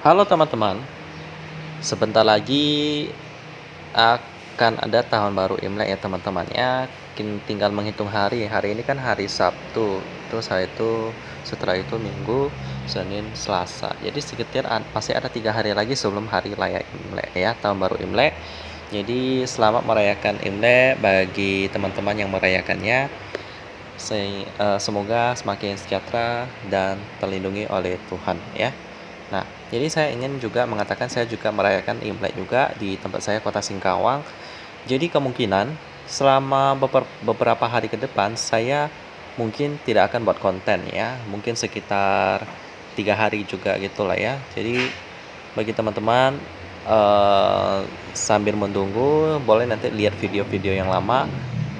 Halo teman-teman, sebentar lagi akan ada tahun baru Imlek ya teman-teman ya. Tinggal menghitung hari. Hari ini kan hari Sabtu, terus hari itu setelah itu Minggu, Senin, Selasa. Jadi sekitar masih ada 3 hari lagi sebelum hari raya Imlek ya, tahun baru Imlek. Jadi selamat merayakan Imlek bagi teman-teman yang merayakannya. Semoga semakin sejahtera dan terlindungi oleh Tuhan ya. Nah, jadi saya ingin juga mengatakan saya juga merayakan Imlek juga di tempat saya Kota Singkawang. Jadi kemungkinan selama beberapa hari ke depan saya mungkin tidak akan buat konten ya. Mungkin sekitar 3 hari juga gitulah ya. Jadi bagi teman-teman sambil menunggu boleh nanti lihat video-video yang lama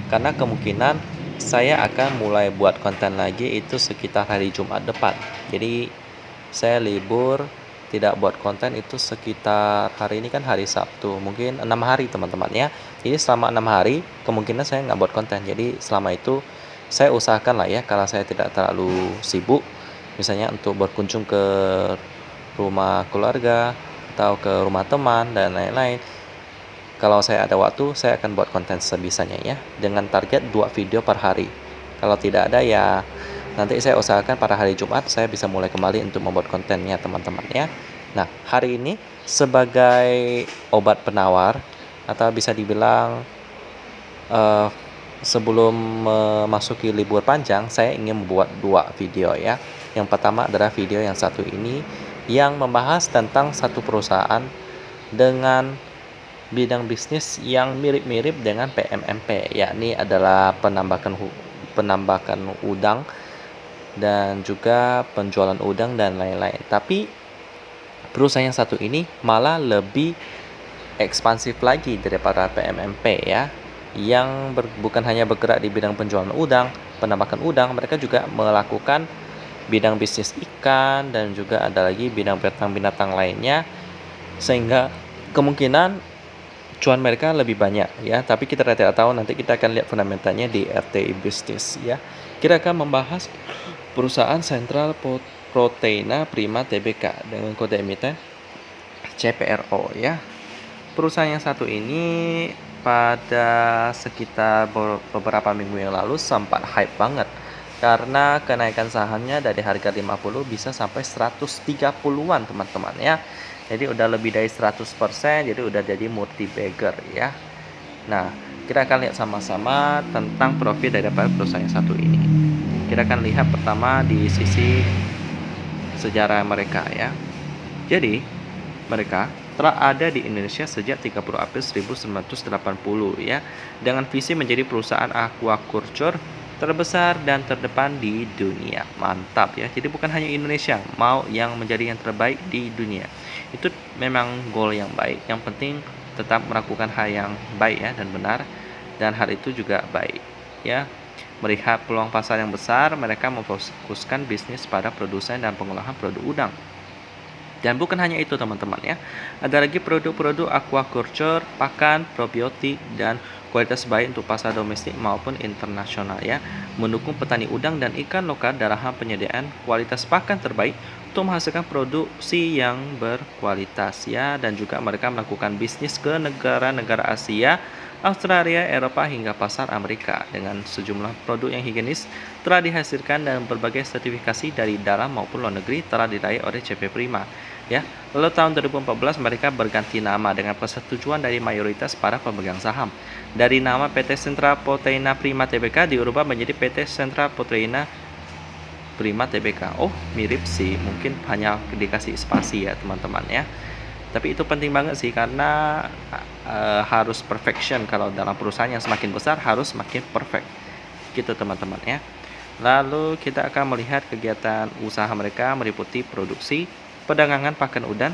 karena kemungkinan saya akan mulai buat konten lagi itu sekitar hari Jumat depan. Jadi saya libur tidak buat konten itu sekitar hari ini kan hari Sabtu, mungkin 6 hari teman-teman ya. Jadi selama 6 hari kemungkinan saya nggak buat konten. Jadi selama itu saya usahakan lah ya kalau saya tidak terlalu sibuk, misalnya untuk berkunjung ke rumah keluarga atau ke rumah teman dan lain-lain. Kalau saya ada waktu, saya akan buat konten sebisanya ya, dengan target 2 video per hari. Kalau tidak ada ya nanti saya usahakan pada hari Jumat saya bisa mulai kembali untuk membuat kontennya teman-teman ya. Nah, hari ini sebagai obat penawar atau bisa dibilang eh, sebelum memasuki libur panjang, saya ingin membuat 2 video ya. Yang pertama adalah video yang satu ini yang membahas tentang satu perusahaan dengan bidang bisnis yang mirip-mirip dengan PMMP, yakni adalah penambakan udang dan juga penjualan udang dan lain-lain. Tapi perusahaan yang satu ini malah lebih ekspansif lagi daripada PMMP ya, yang bukan hanya bergerak di bidang penjualan udang, penambakan udang, mereka juga melakukan bidang bisnis ikan dan juga ada lagi bidang binatang-binatang lainnya, sehingga kemungkinan cuan mereka lebih banyak ya, tapi kita tidak tahu, nanti kita akan lihat fundamentalnya di RTI Bisnis ya. Kita akan membahas perusahaan Sentral Proteina Prima Tbk dengan kode emiten CPRO ya. Perusahaan yang satu ini pada sekitar beberapa minggu yang lalu sempat hype banget karena kenaikan sahamnya dari harga 50 bisa sampai 130-an teman-teman ya. Jadi udah lebih dari 100%, jadi udah jadi multi bagger ya. Nah, kita akan lihat sama-sama tentang profit daripada perusahaan yang satu ini. Kita akan lihat pertama di sisi sejarah mereka ya. Jadi, mereka telah ada di Indonesia sejak 30 April 1980 ya, dengan visi menjadi perusahaan aquaculture terbesar dan terdepan di dunia. Mantap ya. Jadi bukan hanya Indonesia mau yang menjadi yang terbaik di dunia. Itu memang goal yang baik. Yang penting tetap melakukan hal yang baik ya dan benar, dan hal itu juga baik ya. Melihat peluang pasar yang besar, mereka memfokuskan bisnis pada produsen dan pengolahan produk udang. Dan bukan hanya itu teman-teman ya, ada lagi produk-produk aquaculture, pakan, probiotik, dan kualitas baik untuk pasar domestik maupun internasional ya. Mendukung petani udang dan ikan lokal dalam hal penyediaan kualitas pakan terbaik untuk menghasilkan produksi yang berkualitas ya. Dan juga mereka melakukan bisnis ke negara-negara Asia, Australia, Eropa, hingga pasar Amerika dengan sejumlah produk yang higienis telah dihasilkan dan berbagai sertifikasi dari dalam maupun luar negeri telah diraih oleh CP Prima ya. Lalu tahun 2014 mereka berganti nama dengan persetujuan dari mayoritas para pemegang saham. Dari nama PT Sentral Proteina Prima Tbk diubah menjadi PT Sentral Proteina Prima Tbk. Oh, mirip sih, mungkin hanya dikasih spasi ya teman-teman ya. Tapi itu penting banget sih karena harus perfection. Kalau dalam perusahaan yang semakin besar harus semakin perfect gitu teman-teman ya. Lalu kita akan melihat kegiatan usaha mereka meliputi produksi, perdagangan pakan udang,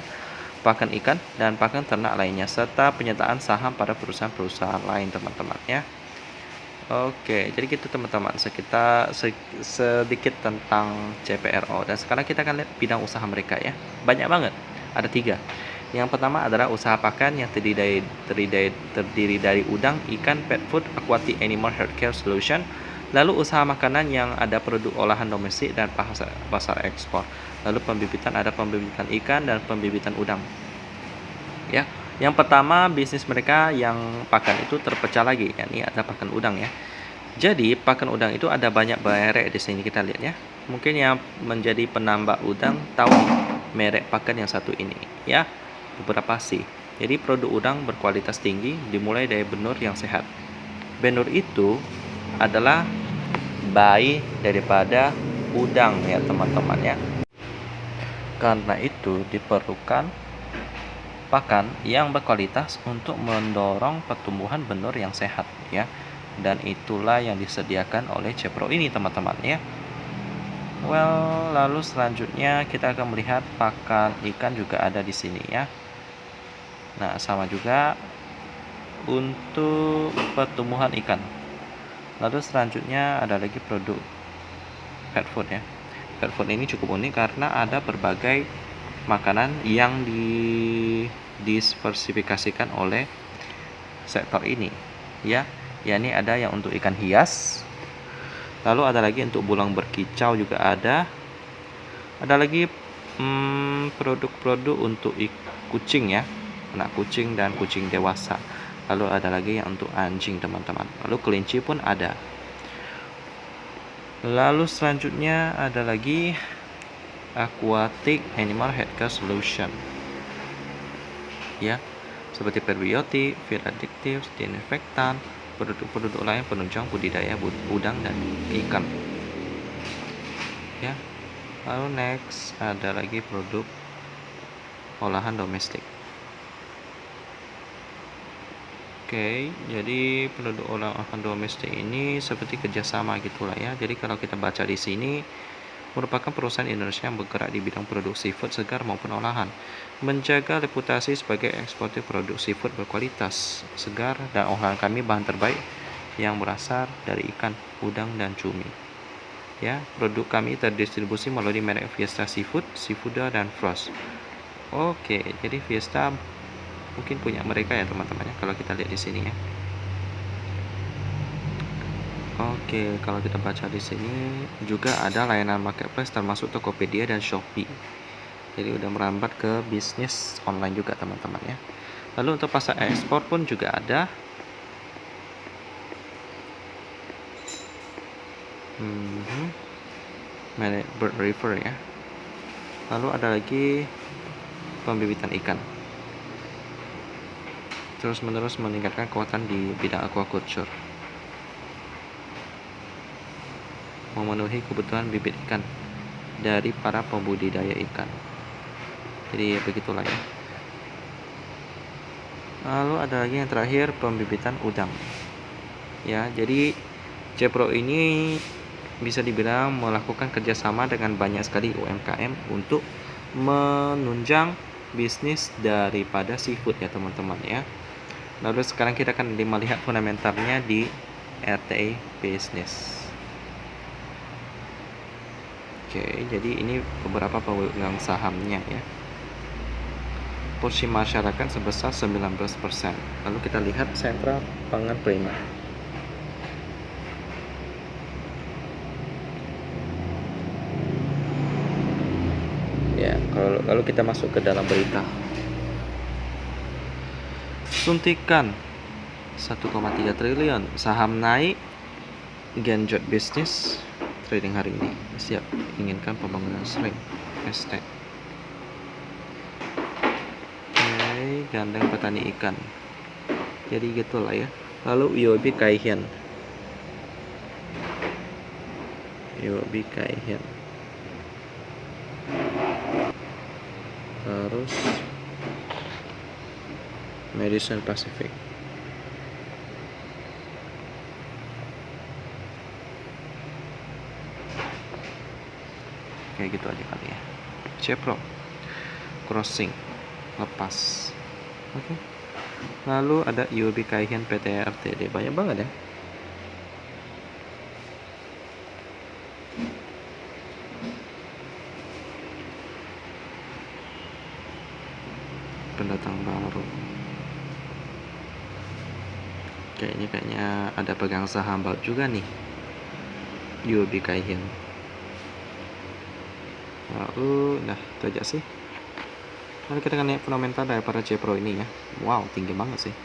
pakan ikan, dan pakan ternak lainnya, serta penyertaan saham pada perusahaan-perusahaan lain teman-teman ya. Oke, jadi gitu teman-teman, sekitar sedikit tentang CPRO. Dan sekarang kita akan lihat bidang usaha mereka ya. Banyak banget, ada 3. Yang pertama adalah usaha pakan yang terdiri dari udang, ikan, pet food, aquatic animal healthcare solution. Lalu usaha makanan yang ada produk olahan domestik dan pasar ekspor. Lalu pembibitan, ada pembibitan ikan dan pembibitan udang. Ya, yang pertama bisnis mereka yang pakan itu terpecah lagi. Ini ada pakan udang ya. Jadi pakan udang itu ada banyak merek di sini, kita lihat ya. Mungkin yang menjadi penambak udang tahu merek pakan yang satu ini ya. Beberapa sih. Jadi produk udang berkualitas tinggi dimulai dari benur yang sehat. Benur itu adalah bayi daripada udang ya teman-teman ya. Karena itu diperlukan pakan yang berkualitas untuk mendorong pertumbuhan benur yang sehat ya. Dan itulah yang disediakan oleh Cepro ini teman-teman ya. Well, lalu selanjutnya kita akan melihat pakan ikan juga ada di sini ya. Nah, sama juga untuk pertumbuhan ikan. Lalu selanjutnya ada lagi produk pet food ya. Pet food ini cukup unik karena ada berbagai makanan yang diversifikasikan oleh sektor ini ya. Yakni ada yang untuk ikan hias, lalu ada lagi untuk belang berkicau juga ada lagi produk-produk untuk kucing ya, anak kucing dan kucing dewasa. Lalu ada lagi yang untuk anjing teman-teman, lalu kelinci pun ada. Lalu selanjutnya ada lagi aquatic animal healthcare solution ya, seperti probiotik, feed additives, disinfektan, produk-produk lain penunjang budidaya udang dan ikan ya. Lalu next ada lagi produk olahan domestik. Oke, jadi produk olahan domestik ini seperti kerjasama gitulah ya. Jadi kalau kita baca di sini, merupakan perusahaan Indonesia yang bergerak di bidang produk seafood segar maupun olahan, menjaga reputasi sebagai eksportir produk seafood berkualitas segar dan olahan kami bahan terbaik yang berasal dari ikan, udang, dan cumi. Ya, produk kami terdistribusi melalui merek Fiesta Seafood, Seafooda, dan Frost. Oke, jadi Fiesta mungkin punya mereka ya teman-teman ya, kalau kita lihat di sini ya. Oke, kalau kita baca di sini juga ada layanan marketplace termasuk Tokopedia dan Shopee. Jadi udah merambat ke bisnis online juga teman-teman ya. Lalu untuk pasar ekspor pun juga ada. Merek Bird River ya. Lalu ada lagi pembibitan ikan. Terus menerus meningkatkan kekuatan di bidang aquaculture, memenuhi kebutuhan bibit ikan dari para pembudidaya ikan. Jadi begitulah ya. Lalu ada lagi yang terakhir, pembibitan udang ya. Jadi Cepro ini bisa dibilang melakukan kerjasama dengan banyak sekali UMKM untuk menunjang bisnis daripada seafood ya teman-teman ya. Lalu sekarang kita akan melihat fundamentalnya di RTA Business. Oke, jadi ini beberapa pemegang sahamnya ya. Porsi masyarakat sebesar 19%. Lalu kita lihat sentra pangan prima. Ya, kalau kita masuk ke dalam berita. Suntikan 1,3 triliun, saham naik, genjot bisnis trading hari ini, siap inginkan pembangunan sering estate. Oke, gandeng petani ikan, jadi gitulah ya. Lalu UOB Kaihian, terus Madison Pacific. Kayak gitu aja kali ya. Cepro crossing lepas. Oke. Lalu ada UOB Kaihian PT RTD, banyak banget ya. Pendatang baru. Kayaknya ada pegang saham baru juga nih. UOB Kay Hian. Lalu, nah itu aja sih. Lalu kita akan lihat fundamental daripada Cepro ini ya. Wow, tinggi banget sih.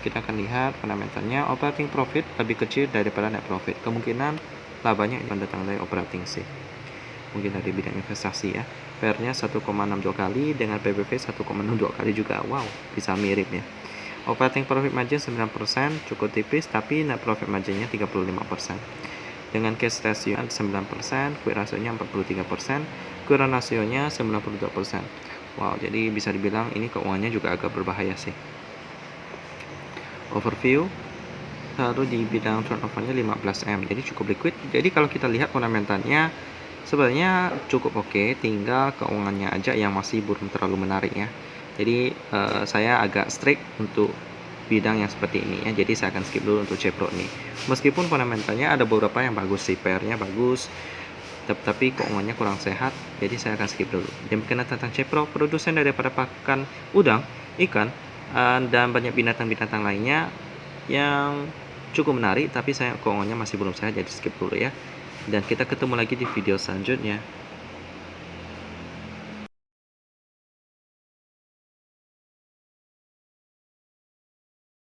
Kita akan lihat fundamentalnya, operating profit lebih kecil daripada net profit. Kemungkinan labanya itu datang dari operating sih. Mungkin dari bidang investasi ya. PR-nya 1,62 kali dengan PBV 1,62 kali juga. Wow, bisa mirip ya. Operating profit margin 9%, cukup tipis, tapi net profit marginnya 35%. Dengan cash ratio 9%, quick ratio-nya 43%, current ratio-nya 92%. Wow, jadi bisa dibilang ini keuangannya juga agak berbahaya sih. Overview, lalu di bidang turnover-nya 15M, jadi cukup liquid. Jadi kalau kita lihat fundamentalnya sebenarnya cukup oke, tinggal keuangannya aja yang masih belum terlalu menarik ya. Jadi saya agak strict untuk bidang yang seperti ini ya. Jadi saya akan skip dulu untuk Cepro ini. Meskipun fundamentalnya ada beberapa yang bagus sih, PR-nya bagus, tapi keuangannya kurang sehat, jadi saya akan skip dulu. Dan berkenaan tentang Cepro, produsen daripada pakan udang, ikan, dan banyak binatang-binatang lainnya yang cukup menarik, tapi saya keuangannya masih belum sehat, jadi skip dulu ya. Dan kita ketemu lagi di video selanjutnya.